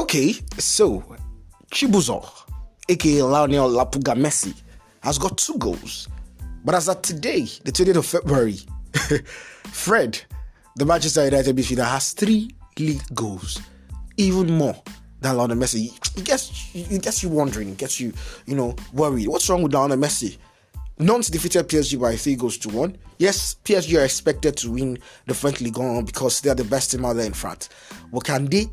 Okay, so Chibuzo, aka Lionel Lapuga Messi, has got 2 goals. But as of today, the 20th of February, Fred, the Manchester United midfielder, has 3 league goals, even more than Lionel Messi. It gets you wondering, it gets you, worried. What's wrong with Lionel Messi? Nantes defeated PSG by 3-1. Yes, PSG are expected to win the French Ligue 1 because they are the best team out there in France. But can they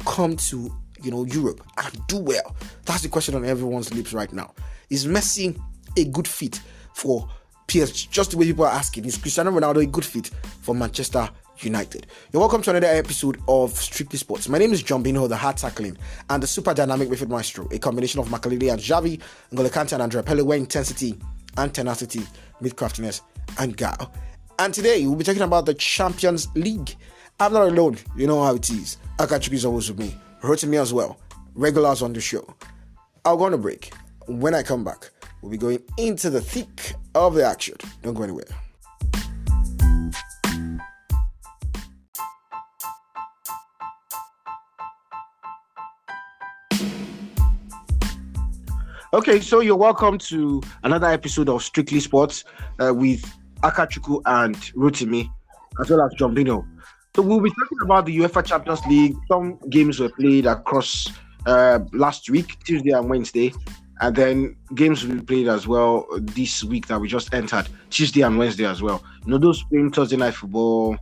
come to Europe and do well? That's the question on everyone's lips right now. Is Messi a good fit for PSG? Just the way people are asking, is Cristiano Ronaldo a good fit for Manchester United? You're welcome to another episode of Strictly Sports. My name is Johnbinho, the hard tackling and the super dynamic midfield maestro, a combination of Makaleli and Xavi, N'Golo Kante and Andrea Pirlo, where intensity and tenacity meet craftiness and guile. And today we'll be talking about the Champions League. I'm not alone, you know how it is. Akachukwu is always with me, Rotimi as well, regulars on the show. I'll go on a break. When I come back, we'll be going into the thick of the action. Don't go anywhere. Okay, so you're welcome to another episode of Strictly Sports with Akachukwu and Rotimi, as well as Johnbinho. So we'll be talking about the UEFA Champions League. Some games were played across last week, Tuesday and Wednesday, and then games will be played as well this week that we just entered, Tuesday and Wednesday as well. Those playing Thursday night football,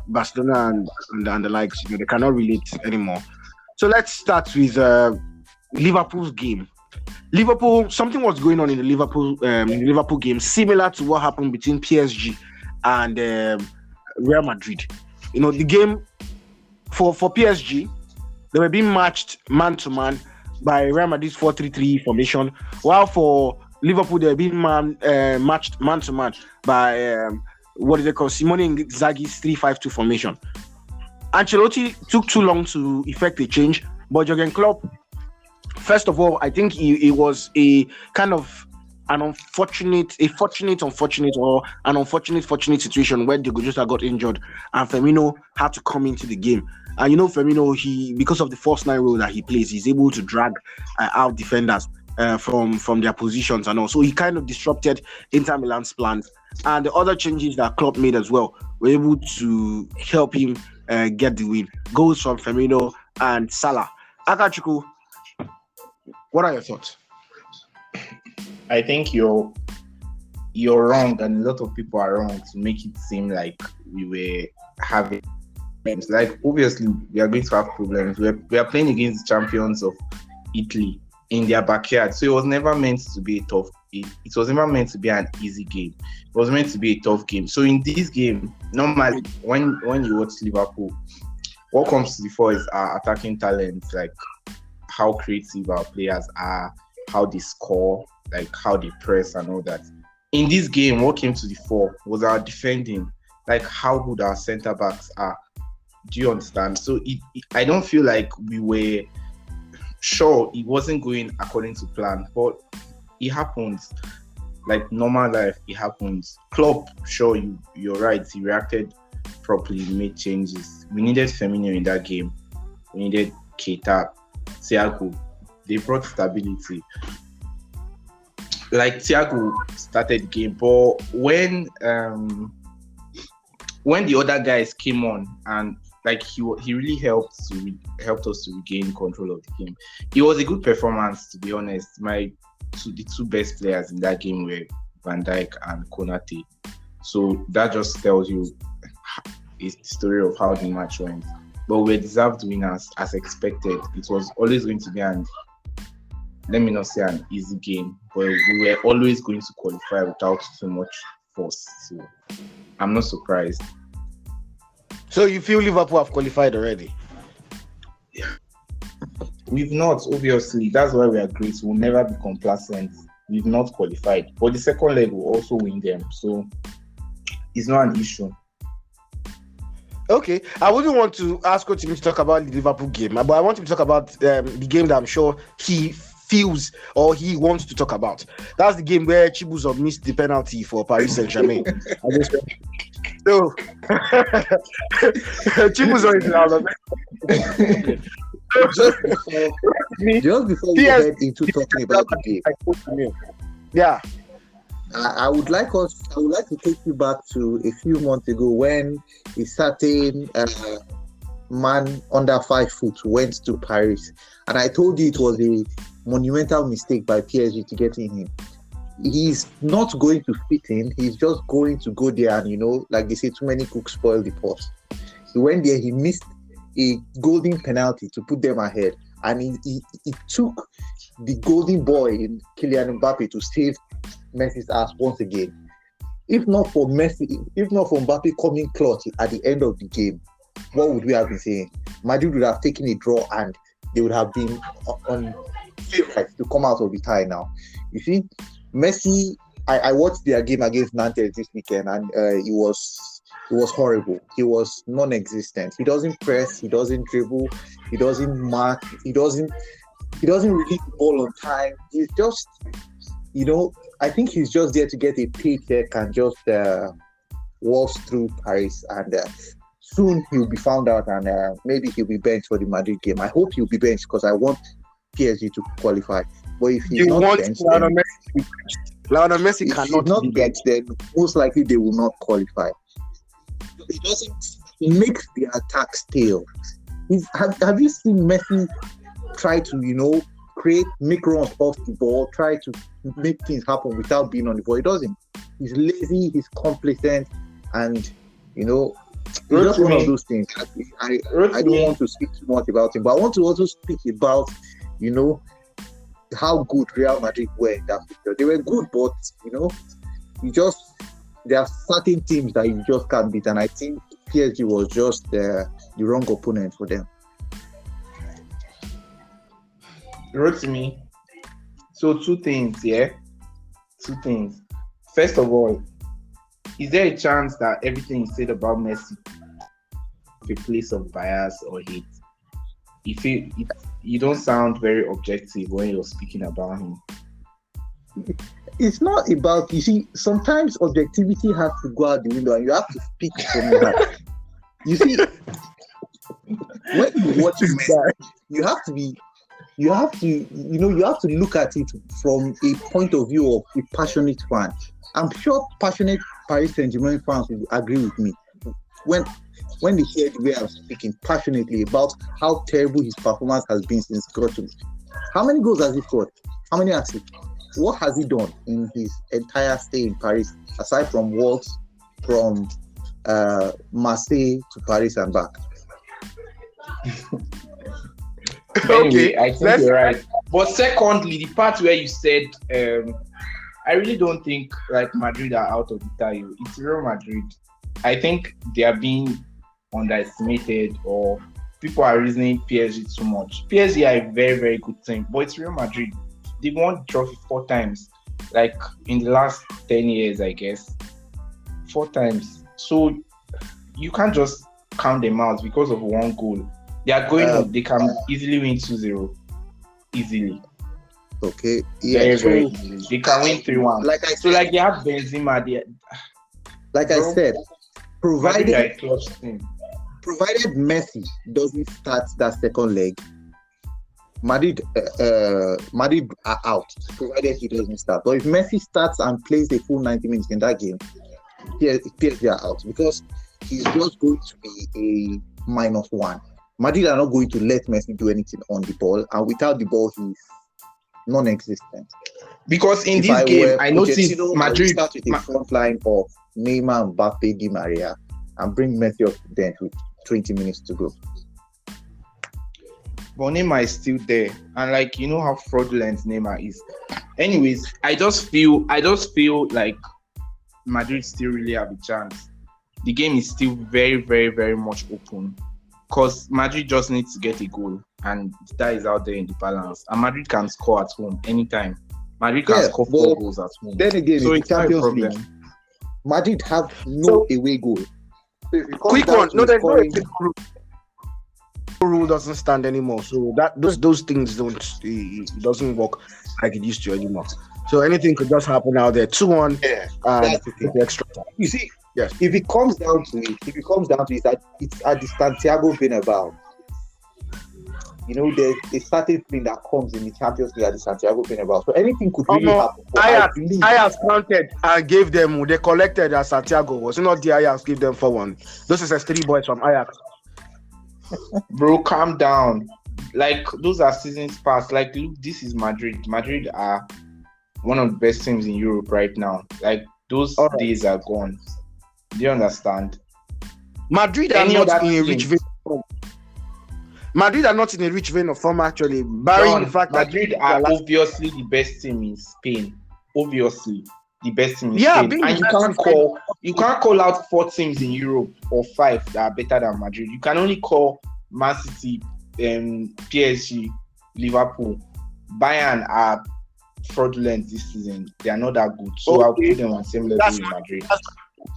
Barcelona and the likes, they cannot relate anymore. So let's start with Liverpool's game. Liverpool, something was going on in the Liverpool game, similar to what happened between PSG and Real Madrid. The game for PSG, they were being matched man to man by Real Madrid's 4-3-3 formation, while for Liverpool they were being matched man to man by what do they call Simone Inzaghi's 3-5-2 formation. Ancelotti took too long to effect a change, but Jurgen Klopp, first of all, I think it was a kind of an unfortunate situation where Diogo Jota got injured and Firmino had to come into the game. And Firmino, because of the false 9 role that he plays, he's able to drag out defenders from their positions and all. So he kind of disrupted Inter Milan's plans. And the other changes that Klopp made as well were able to help him get the win. Goals from Firmino and Salah. Akachukwu, what are your thoughts? I think you're wrong, and a lot of people are wrong to make it seem like we were having problems. Like, obviously, we are going to have problems. We are playing against the champions of Italy in their backyard, so it was never meant to be a tough. It was never meant to be an easy game. It was meant to be a tough game. So in this game, normally when you watch Liverpool, what comes to the fore is our attacking talents, like how creative our players are, how they score, like how they press and all that. In this game, what came to the fore was our defending, like how good our centre backs are. Do you understand? So I don't feel like we were sure it wasn't going according to plan, but it happens. Like normal life, it happens. Klopp, sure, you're right. He reacted properly, he made changes. We needed Firmino in that game. We needed Keita, Thiago. They brought stability. Like Thiago started the game, but when the other guys came on and like he really helped us to regain control of the game. It was a good performance, to be honest. The two best players in that game were Van Dijk and Konate. So that just tells you a story of how the match went. But we deserved winners as expected. It was always going to be let me not say an easy game, but we were always going to qualify without too much force. So I'm not surprised. So you feel Liverpool have qualified already? Yeah. We've not, obviously. That's why we are great. We'll never be complacent. We've not qualified. But the second leg will also win them. So it's not an issue. Okay, I wouldn't want to ask Rotimi to talk about the Liverpool game, but I want him to talk about the game that I'm sure he feels or he wants to talk about. That's the game where Chibuzo missed the penalty for Paris Saint-Germain. So Chibuzo is now. just before we head into talking about the game, Yeah. I would like to take you back to a few months ago when a certain man under 5 foot went to Paris, and I told you it was a monumental mistake by PSG to get in him. He's not going to fit in. He's just going to go there and, like they say, too many cooks spoil the pot. He went there, he missed a golden penalty to put them ahead, and he took the golden boy in Kylian Mbappe to save Messi's ass once again. If not for Mbappe coming clutch at the end of the game, what would we have been saying? Madrid would have taken a draw and they would have been on favorites to come out of the tie now. You see, Messi, I watched their game against Nantes this weekend, and it was horrible. He was non-existent. He doesn't press, he doesn't dribble, he doesn't mark, he doesn't release the ball on time. He's just, I think he's just there to get a paycheck and just waltz through Paris, and soon he'll be found out, and maybe he'll be benched for the Madrid game. I hope he'll be benched because I want PSG to qualify. But if he's not benched, Lionel Messi cannot not benched, then most likely they will not qualify. He doesn't make the attack stale. Have you seen Messi try to, make runs off the ball, try to make things happen without being on the ball? He doesn't. He's lazy, he's complacent, and, it's just one of those things. I don't want to speak too much about him, but I want to also speak about, how good Real Madrid were in that picture. They were good, but, there are certain teams that you just can't beat, and I think PSG was just the wrong opponent for them. Rotimi. So 2 things, yeah? 2 things. First of all, is there a chance that everything is said about Messi a place of bias or hate? You don't sound very objective when you're speaking about him. It's not about, sometimes objectivity has to go out the window and you have to speak from your heart. You see, when you watch Messi, you have to look at it from a point of view of a passionate fan. I'm sure passionate Paris Saint-Germain fans will agree with me when they hear the way I'm speaking passionately about how terrible his performance has been since Grotto. How many goals has he scored? How many assists? What has he done in his entire stay in Paris, aside from walks from Marseille to Paris and back? Anyway, I think you're right. But secondly, the part where you said, I really don't think Madrid are out of the tie. It's Real Madrid. I think they are being underestimated, or people are reasoning PSG too much. PSG are a very, very good team, but it's Real Madrid. They won the trophy 4 times, in the last 10 years, I guess. 4 times. So you can't just count them out because of 1 goal. They are going up. They can easily win 2-0. Easily. Okay. Yeah. Very, very easily. They can win 3-1. They have Benzema there. Like I said, provided Messi doesn't start that second leg, Madrid are out, provided he doesn't start. But if Messi starts and plays the full 90 minutes in that game, PSG are out, because he's just going to be a -1. Madrid are not going to let Messi do anything on the ball, and without the ball, he's non-existent. Because in this game, I noticed Madrid start with a front line of Neymar, Mbappe, Di Maria, and bring Messi up to the bench with 20 minutes to go. But Neymar is still there, and you know how fraudulent Neymar is. Anyways, I just feel like Madrid still really have a chance. The game is still very, very, very much open, because Madrid just needs to get a goal, and that is out there in the balance. And Madrid can score at home anytime. Madrid can score 4 goals at home. Then again, so it's Champions League. Madrid have no away goal. So quick one. No, there's no rule. Rule doesn't stand anymore. So that those things it doesn't work like it used to anymore. So anything could just happen out there. 2-1. Yeah. The extra time. You see, yes. If it comes down to it, that it's at the Santiago Bernabéu. there's a certain thing that comes in the Champions League at the Santiago Bernabeu. So anything could really happen. Ajax counted and gave them. They collected at Santiago. Was it not the Ajax gave them 4-1? Those are 3 boys from Ajax. Bro, calm down. Like, those are seasons past. Like, look, this is Madrid. Madrid are one of the best teams in Europe right now. Like, those days are gone. Do you understand? Madrid are not in a rich vein. Madrid are not in a rich vein of form, actually. Barring the fact Madrid are obviously the best team in Spain. Obviously, the best team in Spain. And you can't call out 4 teams in Europe or 5 that are better than Madrid. You can only call Man City, PSG, Liverpool. Bayern are fraudulent this season. They are not that good. So I'll put them on the same level with Madrid.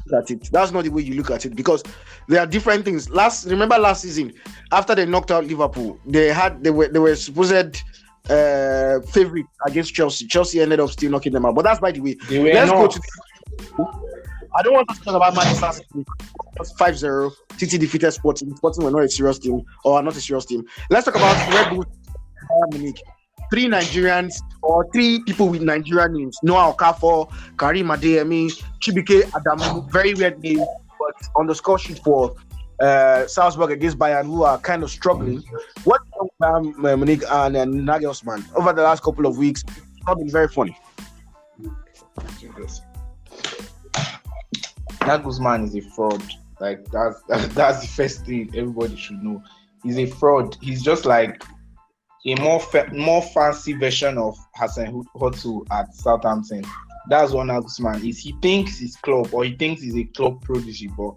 That's not the way you look at it, because there are different things. Remember last season, after they knocked out Liverpool, they were supposed favorite against Chelsea. Chelsea ended up still knocking them out. But that's by the way. Go to. I don't want to talk about Manchester City. 5-0. City defeated Sporting. Sporting were not a serious team, or not a serious team. Let's talk about Red Bull, Bayern Munich. 3 Nigerians, or 3 people with Nigerian names: Noah Okafor, Karim Adeyemi, Chibike Adamu. Very weird name, but on the score sheet for Salzburg against Bayern, who are kind of struggling. What Munich and Nagelsmann over the last couple of weeks? It's not been very funny. Nagelsmann is a fraud. Like, that's the first thing everybody should know. He's a fraud. He's just like a more fancy version of Hassan Hotu at Southampton. That's what Nagelsmann is. He thinks he's club, or he thinks he's a club prodigy, but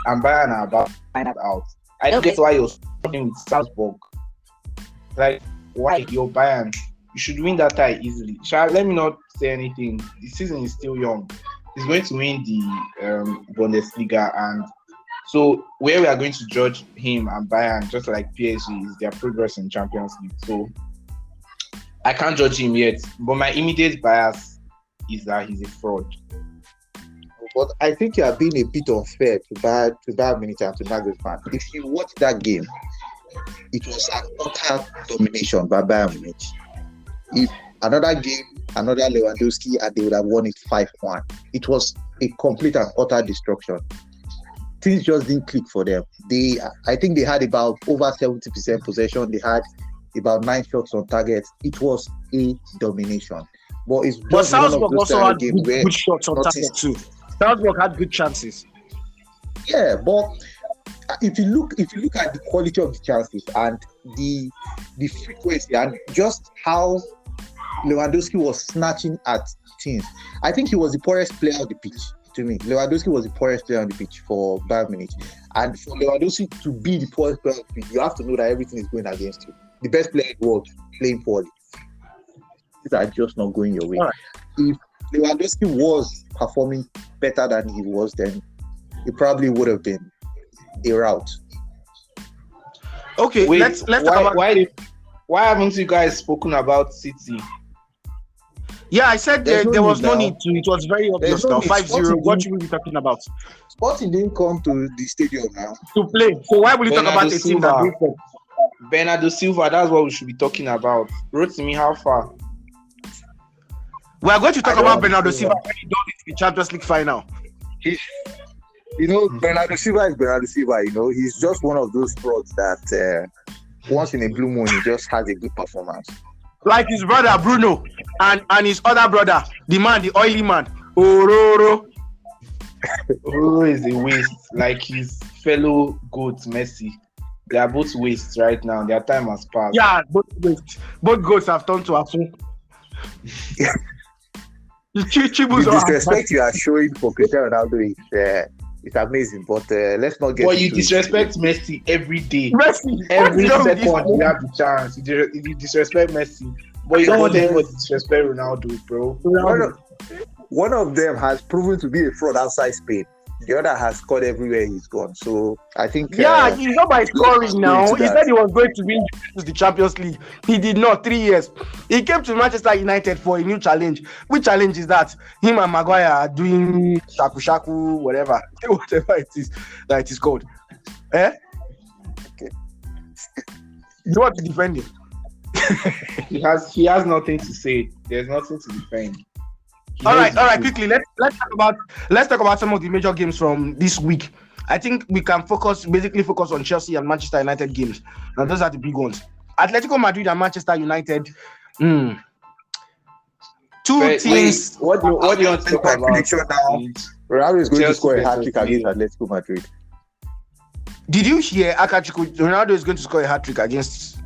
and Bayern are about to find out. I think that's why you're struggling with Salzburg. Like, why? You're Bayern. You should win that tie easily. Let me not say anything. The season is still young. He's going to win the Bundesliga, and so where we are going to judge him and Bayern, just like PSG, is their progress in Champions League. So I can't judge him yet, but my immediate bias is that he's a fraud. But I think you are being a bit unfair to Bayern Munich and to Nagelsmann. If you watch that game, it was an utter domination by Bayern Munich. If another game, another Lewandowski, and they would have won it 5-1. It was a complete and utter destruction. Things just didn't click for them. I think they had about over 70% possession. They had about 9 shots on target. It was a domination. But it's just Salzburg also had good shots on target too. Salzburg had good chances. Yeah, but if you look at the quality of the chances and the frequency and just how Lewandowski was snatching at teams, I think he was the poorest player on the pitch. To me, Lewandowski was the poorest player on the pitch for Bayern Munich. And for Lewandowski to be the poorest player on the pitch, you have to know that everything is going against you. The best player in the world playing poorly. These are just not going your way. Right. If Lewandowski was performing better than he was, then it probably would have been a rout. Okay, wait, let's talk about why haven't you guys spoken about City? Yeah, I said there was no need to. It was very obvious now. 5-0. What should we be talking about? Sporting didn't come to the stadium now to play. So why will you talk about a team that did? Bernardo Silva, that's what we should be talking about. Rotimi, how far? We are going to talk about Bernardo Silva when he does it in the Champions League final. Bernardo Silva is Bernardo Silva. He's just one of those frauds that once in a blue moon he just has a good performance. Like his brother Bruno and his other brother, the oily man, Ororo. Ororo is a waste, like his fellow goat Messi. They are both wastes right now. Their time has passed. Yeah, both wastes. Both goats have turned to Afu. The disrespect you are showing for Cristiano Ronaldo is amazing, but let's not get. But you disrespect Messi every day. Every second you have the chance. You disrespect Messi, but you don't want anyone to disrespect Ronaldo, bro. One of them has proven to be a fraud outside Spain. The other has scored everywhere he's gone. So I think he's not by scoring now. He said he was going to win the Champions League. He did not. 3 years. He came to Manchester United for a new challenge. Which challenge is that? Him and Maguire are doing shaku, whatever it is that it is called. Okay. You want to defend him? He has nothing to say. There's nothing to defend. All right. Quickly, let's talk about some of the major games from this week. I think we can focus on Chelsea and Manchester United games. Now those are the big ones. Atletico Madrid and Manchester United. Two teams. What do you want to talk about? Ronaldo is going to score a hat-trick against Atletico Madrid. Did you hear Akachukwu? Ronaldo is going to score a hat-trick against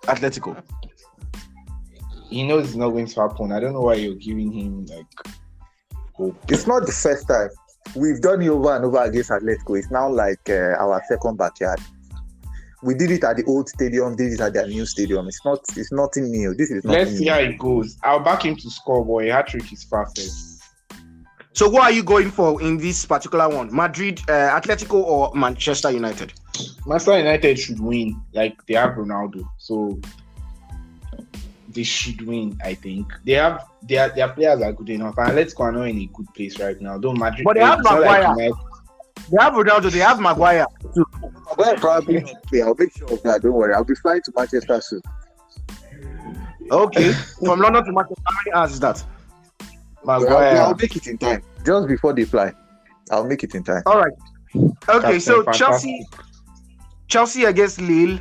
Atletico. He knows it's not going to happen. I don't know why you're giving him hope. It's not the first time. We've done it over and over against Atletico. It's now like our second backyard. We did it at the old stadium. Did it at their new stadium. It's nothing new. This is nothing. Let's see how it goes. I'll back him to score, but a hat-trick is perfect. So what are you going for in this particular one? Madrid, Atletico, or Manchester United? Manchester United should win. Like, they have Ronaldo, so they should win. I think their players are good enough, and Atletico are not in a good place right now. Though Madrid, but they have Maguire. They have Ronaldo. They have Maguire too. Maguire probably not play. I'll make sure of that. Don't worry. I'll be flying to Manchester soon. Okay, from London to Manchester. How many hours is that? Maguire. I'll make it in time. Just before they fly, I'll make it in time. All right. Okay, so fantastic. Chelsea against Lille.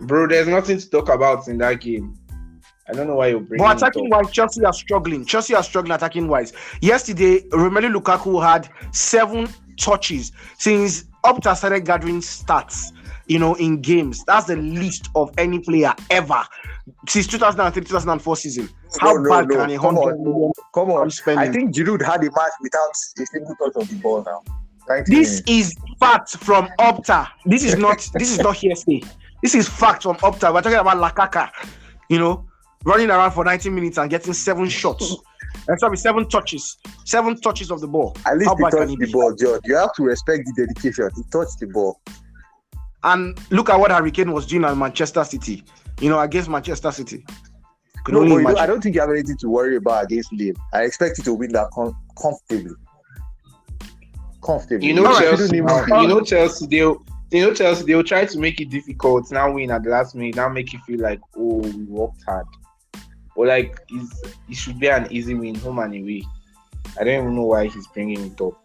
Bro, there's nothing to talk about in that game. I don't know why you're bringing. But attacking wise, Chelsea are struggling. Attacking wise. Yesterday, Romelu Lukaku had 7 touches since Opta started gathering stats. In games. That's the least of any player ever since 2003-2004 season. How bad can 100 million come on spend? I think Giroud had a match without a single touch of the ball now. This is fact from Opta. This is not hearsay. This is fact from Opta. We're talking about Lakaka, running around for 90 minutes and getting 7 shots. And sorry, 7 touches. 7 touches of the ball. At least he touched the ball, John. You have to respect the dedication. He touched the ball. And look at what Harry Kane was doing at Manchester City, against Manchester City. I don't think you have anything to worry about against Lille. I expect you to win that comfortably. Chelsea, they'll try to make it difficult. Now win at the last minute. Now make you feel like, oh, we worked hard. But it should be an easy win, home and away. I don't even know why he's bringing it up.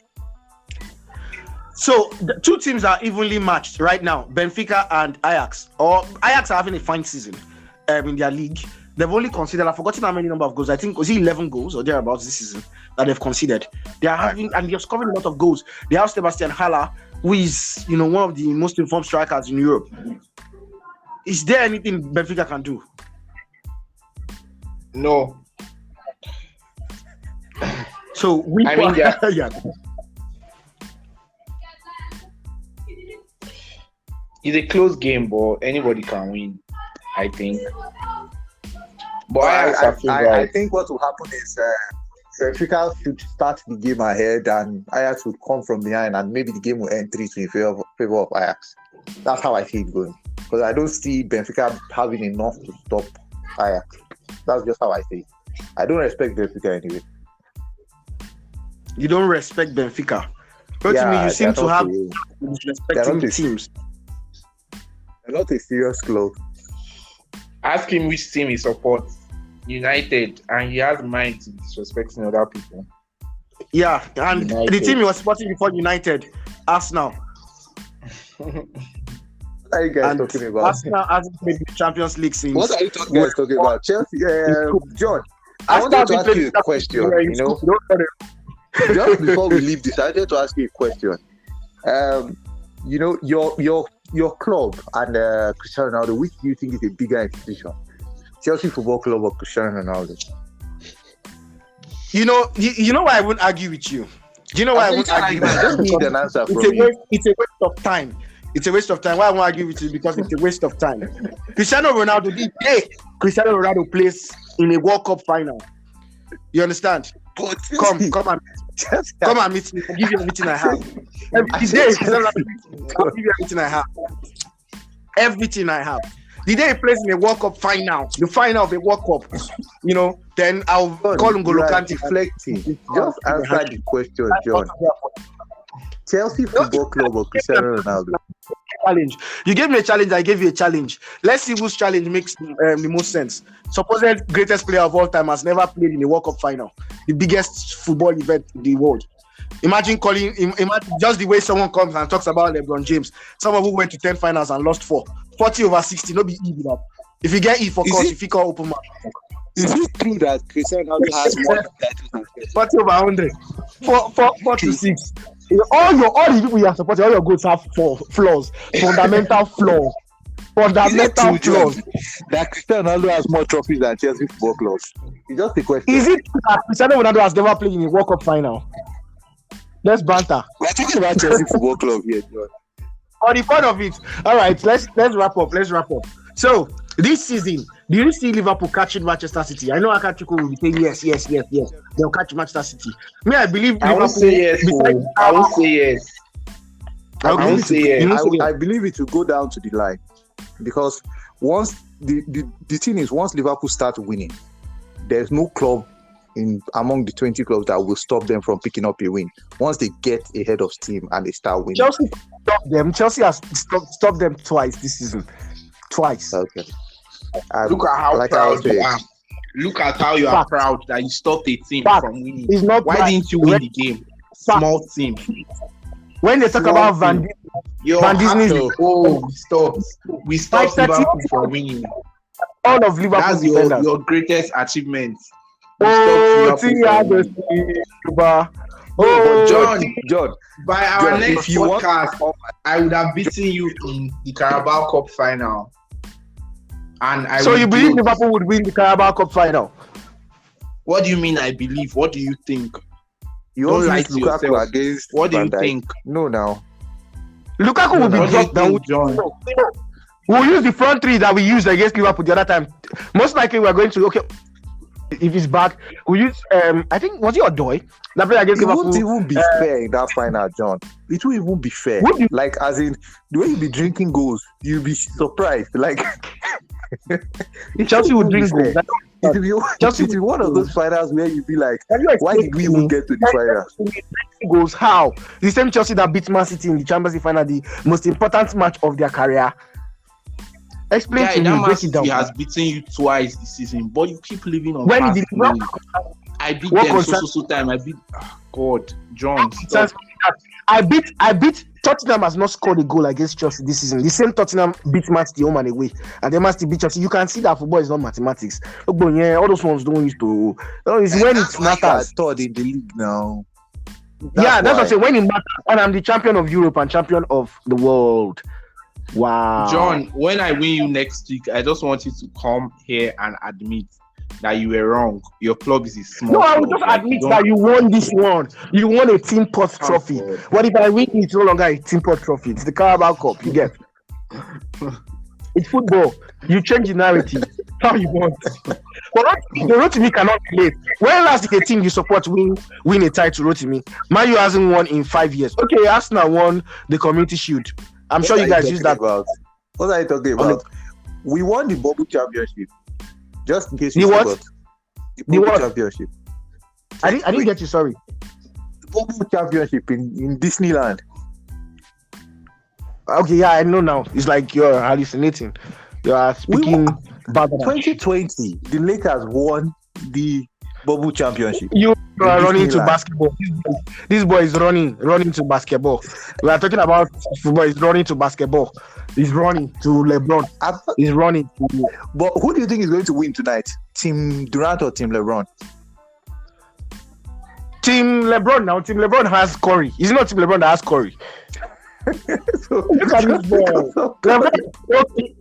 So the 2 teams are evenly matched right now, Benfica and Ajax. Ajax are having a fine season in their league. They've only conceded, I've forgotten how many number of goals. I think was it 11 goals or thereabouts this season that they've conceded. They are having, and they're scoring a lot of goals. They have Sebastian Haller, who is one of the most informed strikers in Europe. Is there anything Benfica can do? No. So yeah. It's a close game, but anybody can win, I think. But I think what will happen is Benfica should start the game ahead and Ajax would come from behind and maybe the game will end 3-2 in favor of Ajax. That's how I see it going. Because I don't see Benfica having enough to stop Ajax. That's just how I see it. I don't respect Benfica anyway. You don't respect Benfica? Rotimi, you seem to have disrespecting teams. They're not a serious club. Ask him which team he supports. United, and he has mind to disrespecting other people. Yeah, and United. The team he was supporting before United, Arsenal. What are you guys talking about? Arsenal hasn't played the Champions League since. What are you talking about? Chelsea, John. I wanted to ask you a question. Just before we leave this, I wanted to ask you a question. Your club and Cristiano Ronaldo, which do you think is a bigger institution? Chelsea Football Club or Cristiano Ronaldo? You know why I won't argue with you. Do you know why I won't argue with you? I just need an answer from you. It's a waste of time. It's a waste of time. Why I won't argue with you? Because it's a waste of time. Cristiano Ronaldo plays in a World Cup final. You understand? Come and meet me. I'll give you everything I have. I'll give you everything I have. Everything I have. The day he plays in a World Cup final, the final of a World Cup, then I'll call N'Golo Kante. Reflecting. Just answer the question, John. Chelsea Football Club or Cristiano Ronaldo? Challenge. You gave me a challenge. I gave you a challenge. Let's see whose challenge makes the most sense. Supposed greatest player of all time has never played in a World Cup final, the biggest football event in the world. Imagine just the way someone comes and talks about LeBron James, someone who went to 10 finals and lost 4, 40/60. No be easy that. If you get E for course, if you call open mark. Is it true that Cristiano Ronaldo has more titles? 40/100, 4 to 6. All the people you are supporting, all your goals have flaws, fundamental flaws. Fundamental flaws. That Cristiano Ronaldo has more trophies than Chelsea Football Club. It's just a question. Is it that Cristiano Ronaldo has never played in a World Cup final? Let's banter. We're talking about Chelsea Football Club here, John. On the point of it. All right, let's wrap up. So this season, do you see Liverpool catching Manchester City? I know Akachukwu will be saying yes. They'll catch Manchester City. Me, I believe Liverpool. I won't say yes. I won't say yes. I believe it will go down to the line because once the thing is, once Liverpool start winning, there's no club among the 20 clubs that will stop them from picking up a win. Once they get ahead of steam and they start winning, Chelsea stopped them. Chelsea has stopped them twice this season. Twice. Okay. Look at how proud you are. Look at how you are proud that you stopped a team from winning. Why didn't you win the game? Small team. When they talk about Van Disney, we stopped Liverpool from winning. All of Liverpool. That's your greatest achievement. John. By our next podcast, I would have beaten you in the Carabao Cup final. And you believe Liverpool would win the Carabao Cup final? What do you mean? I believe. What do you think? You don't like Lukaku against. What do you think? No, now Lukaku will be dropped down. John? We'll use the front three that we used against Liverpool the other time. Most likely, we're going to if he's back, we use I think was it Odoi that played against Liverpool. It won't even be fair in that final, John. It won't even be fair. Like as in the way you be drinking goals, you'll be surprised. Like Chelsea would drink goals. Chelsea will be one of those finals where you be like, why did we even get to the final? Goals how? The same Chelsea that beat Man City in the Champions League final, the most important match of their career. Explain to me. Break it down. He has beaten you twice this season, but you keep living on. When did I beat them so time. I beat. God, John. I beat Tottenham has not scored a goal against Chelsea this season. The same Tottenham beat Man City home and away, and they must beat Chelsea. You can see that football is not mathematics. But yeah, all those ones don't used to. It's when it matters. Third in the league now. That's what I'm saying. When it matters, and I'm the champion of Europe and champion of the world. Wow. John, when I win you next week, I just want you to come here and admit that you were wrong. Your club is a small club. I will just admit that you won this one. You won a team pot trophy. What if I win? It's no longer a team pot trophy. It's the Carabao Cup. You get. It's football. You change the narrative. How you want. But the Rotimi cannot relate. When last did a team you support win a title, Rotimi? Man U hasn't won in 5 years. Okay, Arsenal won the Community Shield. I'm sure you guys use that. What are you talking about? We won the Bubble Championship. Just in case you forgot. The Bubble Championship. I didn't get you, sorry. The Bubble Championship in Disneyland. Okay, yeah, I know now. It's like you're hallucinating. You are speaking bad. 2020, the Lakers won the Bubble Championship. You are running to basketball. This boy is running to basketball. We are talking about football. He's running to basketball. He's running to LeBron. He's running. But who do you think is going to win tonight? Team Durant or Team LeBron? Team LeBron now. Team LeBron has Curry. It's not Team LeBron that has Curry. Look at this ball.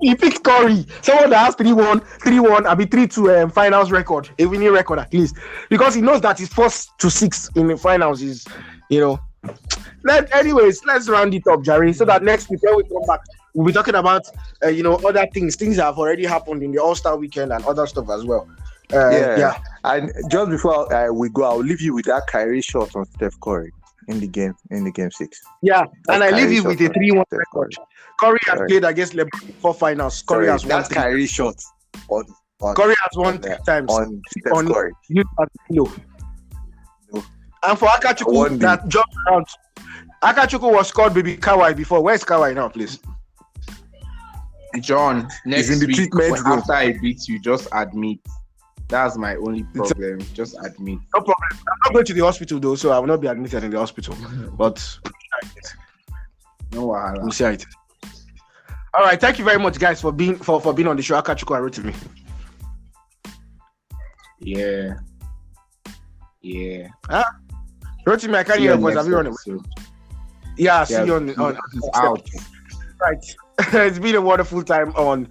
He picked Curry. Someone that has 3-1, I mean 3-2 finals record, a winning record at least, because he knows that his first to 6 in the finals is, Anyways, let's round it up, Jerry, so that next week when we come back, we'll be talking about other things that have already happened in the All-Star weekend and other stuff as well. Yeah. And just before we go, I'll leave you with that Kyrie shot on Steph Curry in the game 6. Yeah, and I leave you with a 3-1 record. Curry has played against LeBron 4 finals. Curry has won. That's Kyrie shot. Curry has won 3 times on Steph Curry. No. And for Akachukwu that jumped around, Akachukwu was called Baby Kawai before. Where's Kawai now, please? John, next in the week, treatment room. after I beat you, just admit. That's my only problem. Just admit. No problem. I'm not going to the hospital though, so I will not be admitted in the hospital. But no wahala. we'll see how it is. All right, thank you very much, guys, for being on the show. Akachukwu and Rotimi. Yeah. Rotimi, I can't hear your voice. Have you on it? Yeah, see you on out. Right. It's been a wonderful time on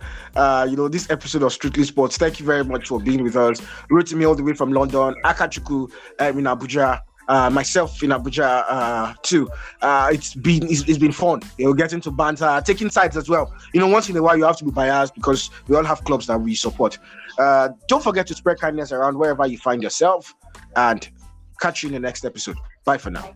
this episode of Strictly Sports. Thank you very much for being with us. Rotimi all the way from London, Akachukwu in Abuja, myself in Abuja too. It's been fun. We'll get into banter, taking sides as well. Once in a while you have to be biased because we all have clubs that we support. Don't forget to spread kindness around wherever you find yourself, and catch you in the next episode. Bye for now.